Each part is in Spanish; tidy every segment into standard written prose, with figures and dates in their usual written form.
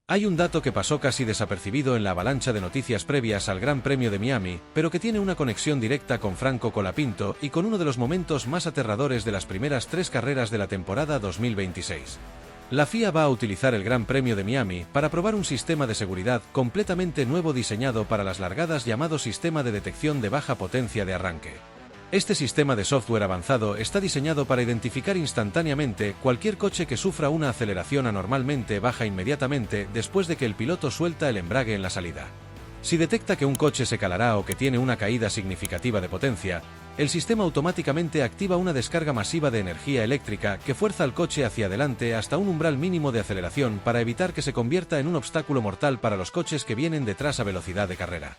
Hay un dato que pasó casi desapercibido en la avalancha de noticias previas al Gran Premio de Miami, pero que tiene una conexión directa con Franco Colapinto y con uno de los momentos más aterradores de las primeras 3 carreras de la temporada 2026. La FIA va a utilizar el Gran Premio de Miami para probar un sistema de seguridad completamente nuevo diseñado para las largadas llamado Sistema de Detección de Baja Potencia de Arranque. Este sistema de software avanzado está diseñado para identificar instantáneamente cualquier coche que sufra una aceleración anormalmente baja inmediatamente después de que el piloto suelta el embrague en la salida. Si detecta que un coche se calará o que tiene una caída significativa de potencia, el sistema automáticamente activa una descarga masiva de energía eléctrica que fuerza al coche hacia adelante hasta un umbral mínimo de aceleración para evitar que se convierta en un obstáculo mortal para los coches que vienen detrás a velocidad de carrera.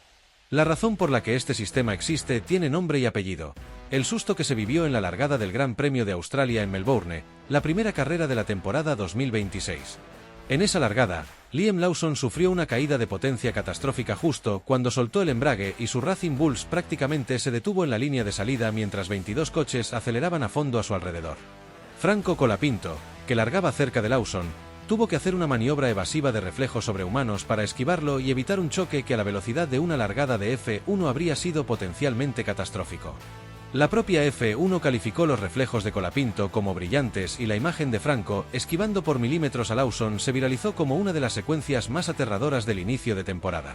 La razón por la que este sistema existe tiene nombre y apellido: el susto que se vivió en la largada del Gran Premio de Australia en Melbourne, la primera carrera de la temporada 2026. En esa largada, Liam Lawson sufrió una caída de potencia catastrófica justo cuando soltó el embrague y su Racing Bulls prácticamente se detuvo en la línea de salida mientras 22 coches aceleraban a fondo a su alrededor. Franco Colapinto, que largaba cerca de Lawson, tuvo que hacer una maniobra evasiva de reflejos sobrehumanos para esquivarlo y evitar un choque que a la velocidad de una largada de F1 habría sido potencialmente catastrófico. La propia F1 calificó los reflejos de Colapinto como brillantes y la imagen de Franco, esquivando por milímetros a Lawson, se viralizó como una de las secuencias más aterradoras del inicio de temporada.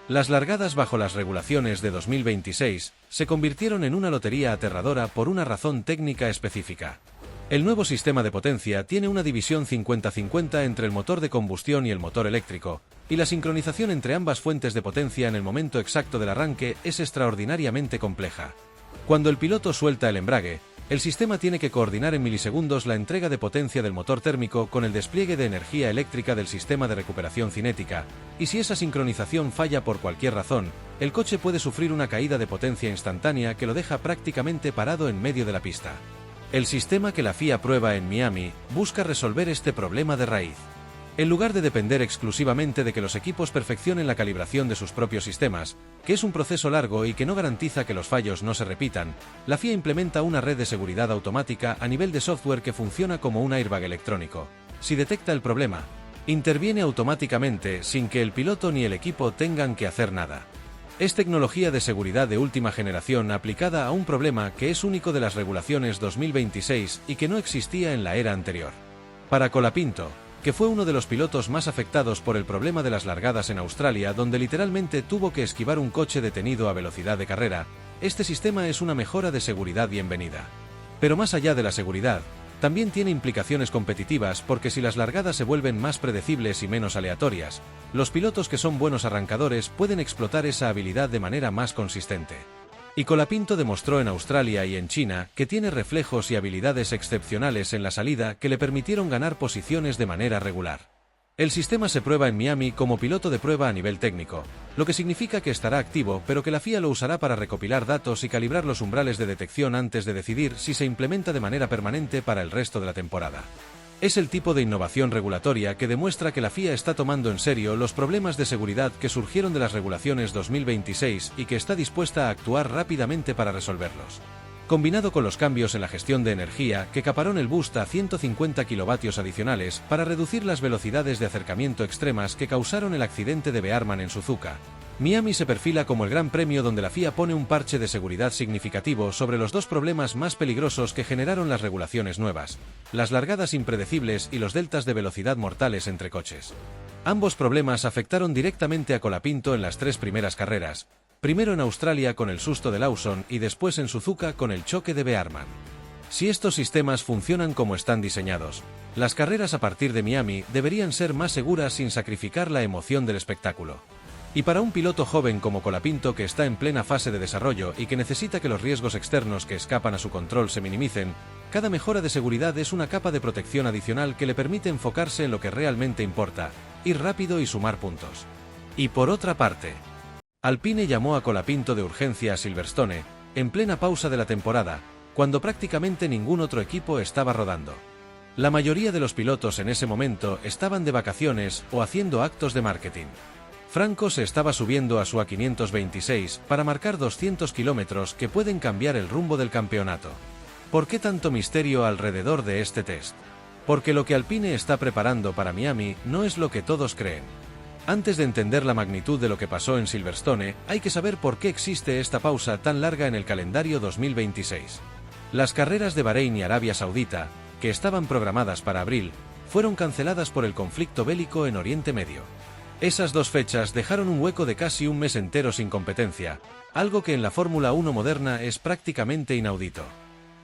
Las largadas bajo las regulaciones de 2026 se convirtieron en una lotería aterradora por una razón técnica específica. El nuevo sistema de potencia tiene una división 50-50 entre el motor de combustión y el motor eléctrico, y la sincronización entre ambas fuentes de potencia en el momento exacto del arranque es extraordinariamente compleja. Cuando el piloto suelta el embrague, el sistema tiene que coordinar en milisegundos la entrega de potencia del motor térmico con el despliegue de energía eléctrica del sistema de recuperación cinética, y si esa sincronización falla por cualquier razón, el coche puede sufrir una caída de potencia instantánea que lo deja prácticamente parado en medio de la pista. El sistema que la FIA prueba en Miami busca resolver este problema de raíz. En lugar de depender exclusivamente de que los equipos perfeccionen la calibración de sus propios sistemas, que es un proceso largo y que no garantiza que los fallos no se repitan, la FIA implementa una red de seguridad automática a nivel de software que funciona como un airbag electrónico. Si detecta el problema, interviene automáticamente sin que el piloto ni el equipo tengan que hacer nada. Es tecnología de seguridad de última generación aplicada a un problema que es único de las regulaciones 2026 y que no existía en la era anterior. Para Colapinto, que fue uno de los pilotos más afectados por el problema de las largadas en Australia, donde literalmente tuvo que esquivar un coche detenido a velocidad de carrera, este sistema es una mejora de seguridad bienvenida. Pero más allá de la seguridad, también tiene implicaciones competitivas porque si las largadas se vuelven más predecibles y menos aleatorias, los pilotos que son buenos arrancadores pueden explotar esa habilidad de manera más consistente. Y Colapinto demostró en Australia y en China que tiene reflejos y habilidades excepcionales en la salida que le permitieron ganar posiciones de manera regular. El sistema se prueba en Miami como piloto de prueba a nivel técnico, lo que significa que estará activo, pero que la FIA lo usará para recopilar datos y calibrar los umbrales de detección antes de decidir si se implementa de manera permanente para el resto de la temporada. Es el tipo de innovación regulatoria que demuestra que la FIA está tomando en serio los problemas de seguridad que surgieron de las regulaciones 2026 y que está dispuesta a actuar rápidamente para resolverlos. Combinado con los cambios en la gestión de energía que caparon el boost a 150 kilovatios adicionales para reducir las velocidades de acercamiento extremas que causaron el accidente de Bearman en Suzuka, Miami se perfila como el gran premio donde la FIA pone un parche de seguridad significativo sobre los dos problemas más peligrosos que generaron las regulaciones nuevas: las largadas impredecibles y los deltas de velocidad mortales entre coches. Ambos problemas afectaron directamente a Colapinto en las 3 primeras carreras, primero en Australia con el susto de Lawson y después en Suzuka con el choque de Bearman. Si estos sistemas funcionan como están diseñados, las carreras a partir de Miami deberían ser más seguras sin sacrificar la emoción del espectáculo. Y para un piloto joven como Colapinto, que está en plena fase de desarrollo y que necesita que los riesgos externos que escapan a su control se minimicen, cada mejora de seguridad es una capa de protección adicional que le permite enfocarse en lo que realmente importa: ir rápido y sumar puntos. Y por otra parte, Alpine llamó a Colapinto de urgencia a Silverstone, en plena pausa de la temporada, cuando prácticamente ningún otro equipo estaba rodando. La mayoría de los pilotos en ese momento estaban de vacaciones o haciendo actos de marketing. Franco se estaba subiendo a su A526 para marcar 200 kilómetros que pueden cambiar el rumbo del campeonato. ¿Por qué tanto misterio alrededor de este test? Porque lo que Alpine está preparando para Miami no es lo que todos creen. Antes de entender la magnitud de lo que pasó en Silverstone, hay que saber por qué existe esta pausa tan larga en el calendario 2026. Las carreras de Bahrein y Arabia Saudita, que estaban programadas para abril, fueron canceladas por el conflicto bélico en Oriente Medio. Esas dos fechas dejaron un hueco de casi un mes entero sin competencia, algo que en la Fórmula 1 moderna es prácticamente inaudito.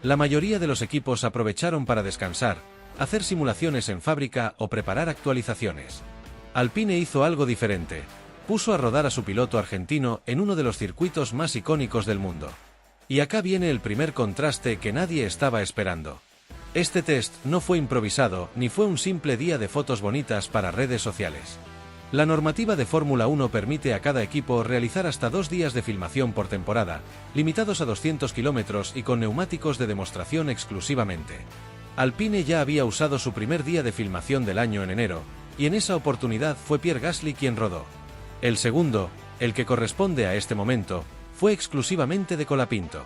La mayoría de los equipos aprovecharon para descansar, hacer simulaciones en fábrica o preparar actualizaciones. Alpine hizo algo diferente. Puso a rodar a su piloto argentino en uno de los circuitos más icónicos del mundo. Y acá viene el primer contraste que nadie estaba esperando. Este test no fue improvisado ni fue un simple día de fotos bonitas para redes sociales. La normativa de Fórmula 1 permite a cada equipo realizar hasta 2 días de filmación por temporada, limitados a 200 kilómetros y con neumáticos de demostración exclusivamente. Alpine ya había usado su primer día de filmación del año en enero, y en esa oportunidad fue Pierre Gasly quien rodó. El segundo, el que corresponde a este momento, fue exclusivamente de Colapinto.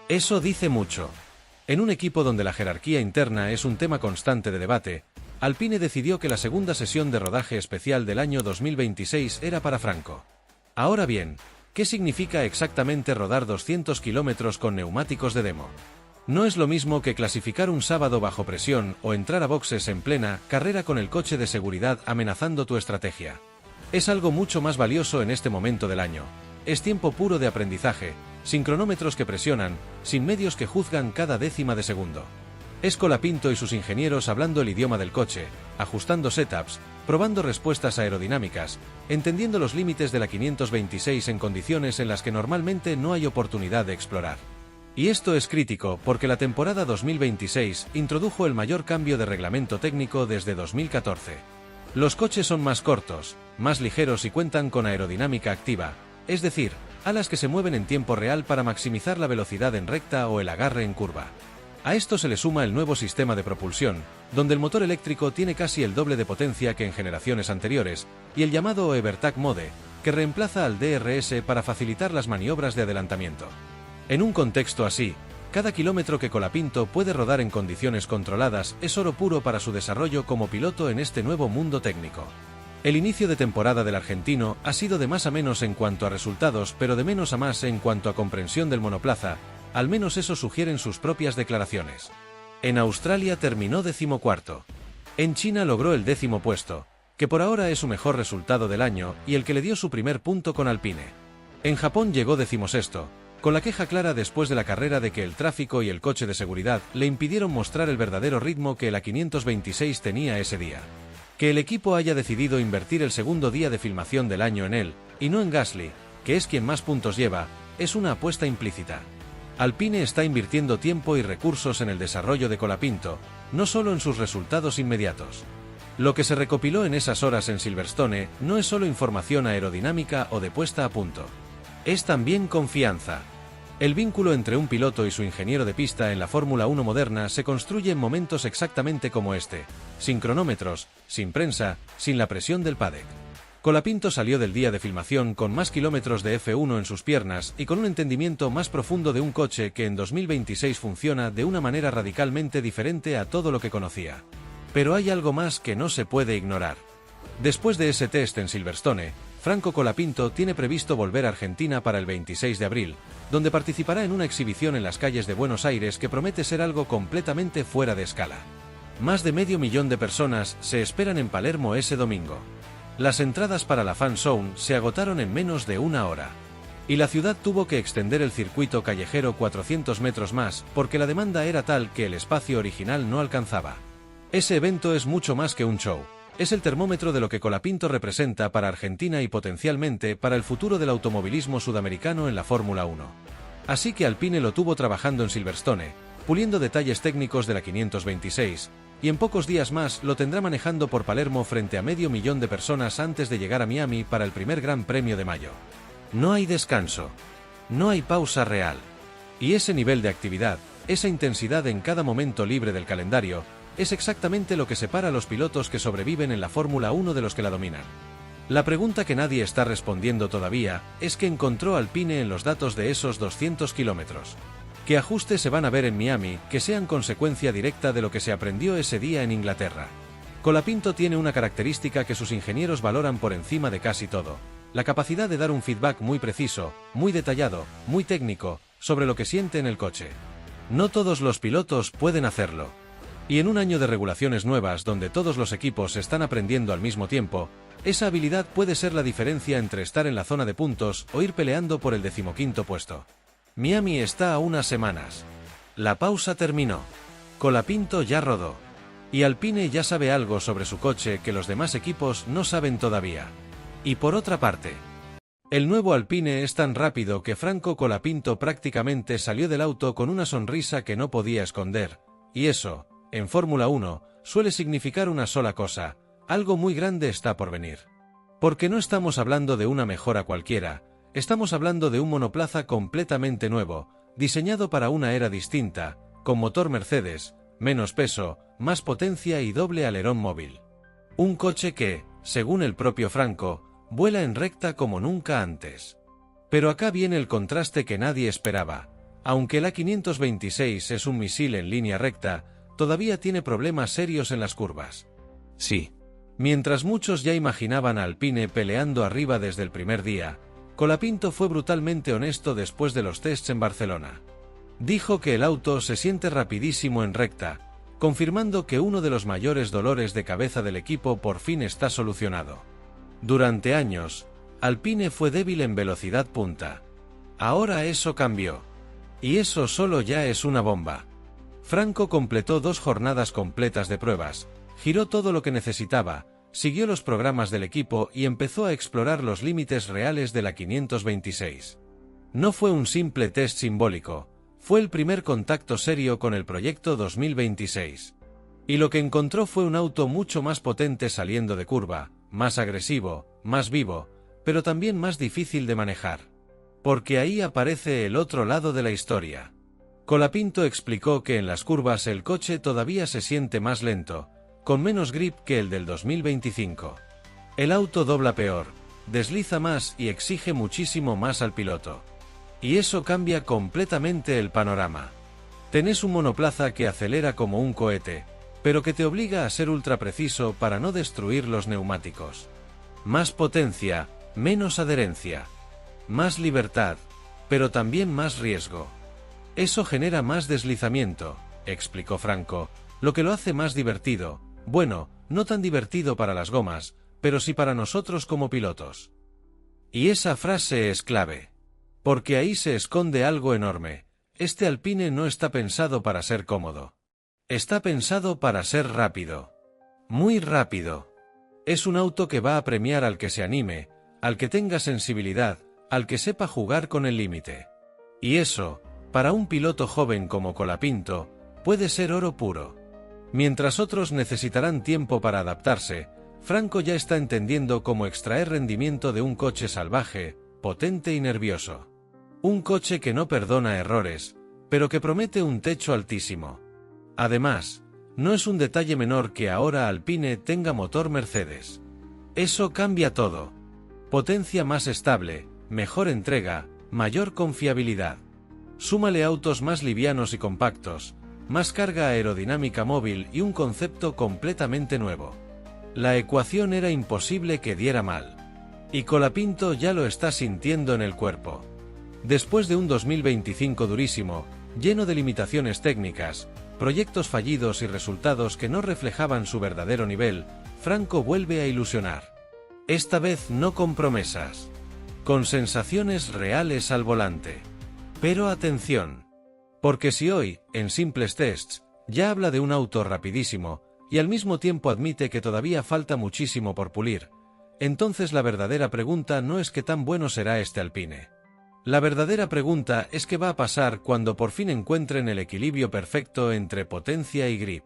Eso dice mucho. En un equipo donde la jerarquía interna es un tema constante de debate, Alpine decidió que la segunda sesión de rodaje especial del año 2026 era para Franco. Ahora bien, ¿qué significa exactamente rodar 200 kilómetros con neumáticos de demo? No es lo mismo que clasificar un sábado bajo presión o entrar a boxes en plena carrera con el coche de seguridad amenazando tu estrategia. Es algo mucho más valioso en este momento del año. Es tiempo puro de aprendizaje, sin cronómetros que presionan, sin medios que juzgan cada décima de segundo. Es Colapinto y sus ingenieros hablando el idioma del coche, ajustando setups, probando respuestas aerodinámicas, entendiendo los límites de la 526 en condiciones en las que normalmente no hay oportunidad de explorar. Y esto es crítico porque la temporada 2026 introdujo el mayor cambio de reglamento técnico desde 2014. Los coches son más cortos, más ligeros y cuentan con aerodinámica activa, es decir, alas que se mueven en tiempo real para maximizar la velocidad en recta o el agarre en curva. A esto se le suma el nuevo sistema de propulsión, donde el motor eléctrico tiene casi el doble de potencia que en generaciones anteriores, y el llamado Evertag Mode, que reemplaza al DRS para facilitar las maniobras de adelantamiento. En un contexto así, cada kilómetro que Colapinto puede rodar en condiciones controladas es oro puro para su desarrollo como piloto en este nuevo mundo técnico. El inicio de temporada del argentino ha sido de más a menos en cuanto a resultados, pero de menos a más en cuanto a comprensión del monoplaza, al menos eso sugieren sus propias declaraciones. En Australia terminó 14º. En China logró el 10º puesto, que por ahora es su mejor resultado del año y el que le dio su primer punto con Alpine. En Japón llegó 16º, con la queja clara después de la carrera de que el tráfico y el coche de seguridad le impidieron mostrar el verdadero ritmo que la 526 tenía ese día. Que el equipo haya decidido invertir el segundo día de filmación del año en él, y no en Gasly, que es quien más puntos lleva, es una apuesta implícita. Alpine está invirtiendo tiempo y recursos en el desarrollo de Colapinto, no solo en sus resultados inmediatos. Lo que se recopiló en esas horas en Silverstone no es solo información aerodinámica o de puesta a punto. Es también confianza. El vínculo entre un piloto y su ingeniero de pista en la Fórmula 1 moderna se construye en momentos exactamente como este, sin cronómetros, sin prensa, sin la presión del paddock. Colapinto salió del día de filmación con más kilómetros de F1 en sus piernas y con un entendimiento más profundo de un coche que en 2026 funciona de una manera radicalmente diferente a todo lo que conocía. Pero hay algo más que no se puede ignorar. Después de ese test en Silverstone, Franco Colapinto tiene previsto volver a Argentina para el 26 de abril, donde participará en una exhibición en las calles de Buenos Aires que promete ser algo completamente fuera de escala. Más de 500.000 de personas se esperan en Palermo ese domingo. Las entradas para la Fan Zone se agotaron en menos de una hora. Y la ciudad tuvo que extender el circuito callejero 400 metros más porque la demanda era tal que el espacio original no alcanzaba. Ese evento es mucho más que un show. Es el termómetro de lo que Colapinto representa para Argentina y potencialmente para el futuro del automovilismo sudamericano en la Fórmula 1. Así que Alpine lo tuvo trabajando en Silverstone, puliendo detalles técnicos de la 526, y en pocos días más lo tendrá manejando por Palermo frente a 500.000 de personas antes de llegar a Miami para el primer Gran Premio de mayo. No hay descanso. No hay pausa real. Y ese nivel de actividad, esa intensidad en cada momento libre del calendario, es exactamente lo que separa a los pilotos que sobreviven en la Fórmula 1 de los que la dominan. La pregunta que nadie está respondiendo todavía es qué encontró Alpine en los datos de esos 200 kilómetros. ¿Qué ajustes se van a ver en Miami que sean consecuencia directa de lo que se aprendió ese día en Inglaterra? Colapinto tiene una característica que sus ingenieros valoran por encima de casi todo: la capacidad de dar un feedback muy preciso, muy detallado, muy técnico, sobre lo que siente en el coche. No todos los pilotos pueden hacerlo. Y en un año de regulaciones nuevas donde todos los equipos están aprendiendo al mismo tiempo, esa habilidad puede ser la diferencia entre estar en la zona de puntos o ir peleando por el 15º puesto. Miami está a unas semanas. La pausa terminó. Colapinto ya rodó. Y Alpine ya sabe algo sobre su coche que los demás equipos no saben todavía. Y por otra parte, el nuevo Alpine es tan rápido que Franco Colapinto prácticamente salió del auto con una sonrisa que no podía esconder, y eso, en Fórmula 1, suele significar una sola cosa: algo muy grande está por venir. Porque no estamos hablando de una mejora cualquiera, estamos hablando de un monoplaza completamente nuevo, diseñado para una era distinta, con motor Mercedes, menos peso, más potencia y doble alerón móvil. Un coche que, según el propio Franco, vuela en recta como nunca antes. Pero acá viene el contraste que nadie esperaba. Aunque la 526 es un misil en línea recta, todavía tiene problemas serios en las curvas. Sí. Mientras muchos ya imaginaban a Alpine peleando arriba desde el primer día, Colapinto fue brutalmente honesto después de los tests en Barcelona. Dijo que el auto se siente rapidísimo en recta, confirmando que uno de los mayores dolores de cabeza del equipo por fin está solucionado. Durante años, Alpine fue débil en velocidad punta. Ahora eso cambió. Y eso solo ya es una bomba. Franco completó 2 jornadas completas de pruebas, giró todo lo que necesitaba, siguió los programas del equipo y empezó a explorar los límites reales de la 526. No fue un simple test simbólico, fue el primer contacto serio con el proyecto 2026. Y lo que encontró fue un auto mucho más potente saliendo de curva, más agresivo, más vivo, pero también más difícil de manejar. Porque ahí aparece el otro lado de la historia. Colapinto explicó que en las curvas el coche todavía se siente más lento, con menos grip que el del 2025. El auto dobla peor, desliza más y exige muchísimo más al piloto. Y eso cambia completamente el panorama. Tenés un monoplaza que acelera como un cohete, pero que te obliga a ser ultra preciso para no destruir los neumáticos. Más potencia, menos adherencia. Más libertad, pero también más riesgo. Eso genera más deslizamiento, explicó Franco, lo que lo hace más divertido. Bueno, no tan divertido para las gomas, pero sí para nosotros como pilotos. Y esa frase es clave. Porque ahí se esconde algo enorme. Este Alpine no está pensado para ser cómodo. Está pensado para ser rápido. Muy rápido. Es un auto que va a premiar al que se anime, al que tenga sensibilidad, al que sepa jugar con el límite. Y eso, para un piloto joven como Colapinto, puede ser oro puro. Mientras otros necesitarán tiempo para adaptarse, Franco ya está entendiendo cómo extraer rendimiento de un coche salvaje, potente y nervioso. Un coche que no perdona errores, pero que promete un techo altísimo. Además, no es un detalle menor que ahora Alpine tenga motor Mercedes. Eso cambia todo. Potencia más estable, mejor entrega, mayor confiabilidad. Súmale autos más livianos y compactos, más carga aerodinámica móvil y un concepto completamente nuevo. La ecuación era imposible que diera mal. Y Colapinto ya lo está sintiendo en el cuerpo. Después de un 2025 durísimo, lleno de limitaciones técnicas, proyectos fallidos y resultados que no reflejaban su verdadero nivel, Franco vuelve a ilusionar. Esta vez no con promesas. Con sensaciones reales al volante. Pero atención. Porque si hoy, en simples tests, ya habla de un auto rapidísimo, y al mismo tiempo admite que todavía falta muchísimo por pulir, entonces la verdadera pregunta no es qué tan bueno será este Alpine. La verdadera pregunta es qué va a pasar cuando por fin encuentren el equilibrio perfecto entre potencia y grip.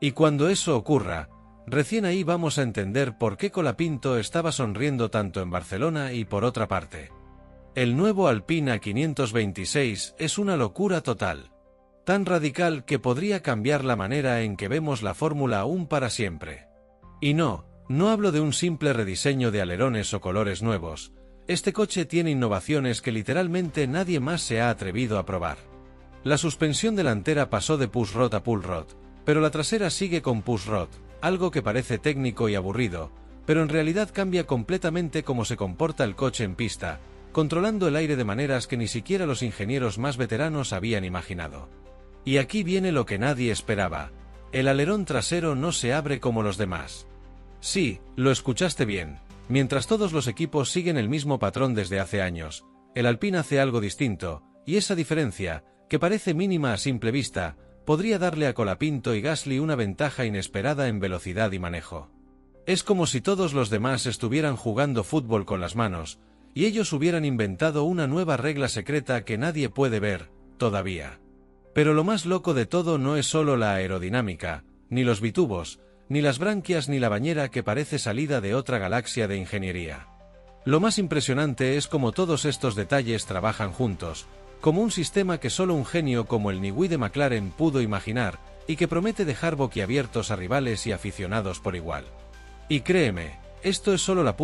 Y cuando eso ocurra, recién ahí vamos a entender por qué Colapinto estaba sonriendo tanto en Barcelona y por otra parte. El nuevo Alpine 526 es una locura total. Tan radical que podría cambiar la manera en que vemos la Fórmula 1 para siempre. Y no hablo de un simple rediseño de alerones o colores nuevos. Este coche tiene innovaciones que literalmente nadie más se ha atrevido a probar. La suspensión delantera pasó de pushrod a pullrod, pero la trasera sigue con pushrod, algo que parece técnico y aburrido, pero en realidad cambia completamente cómo se comporta el coche en pista, controlando el aire de maneras que ni siquiera los ingenieros más veteranos habían imaginado. Y aquí viene lo que nadie esperaba: el alerón trasero no se abre como los demás. Sí, lo escuchaste bien. Mientras todos los equipos siguen el mismo patrón desde hace años, el Alpine hace algo distinto, y esa diferencia, que parece mínima a simple vista, podría darle a Colapinto y Gasly una ventaja inesperada en velocidad y manejo. Es como si todos los demás estuvieran jugando fútbol con las manos, y ellos hubieran inventado una nueva regla secreta que nadie puede ver, todavía. Pero lo más loco de todo no es solo la aerodinámica, ni los bitubos, ni las branquias ni la bañera que parece salida de otra galaxia de ingeniería. Lo más impresionante es cómo todos estos detalles trabajan juntos, como un sistema que solo un genio como el Newey de McLaren pudo imaginar, y que promete dejar boquiabiertos a rivales y aficionados por igual. Y créeme, esto es solo la punta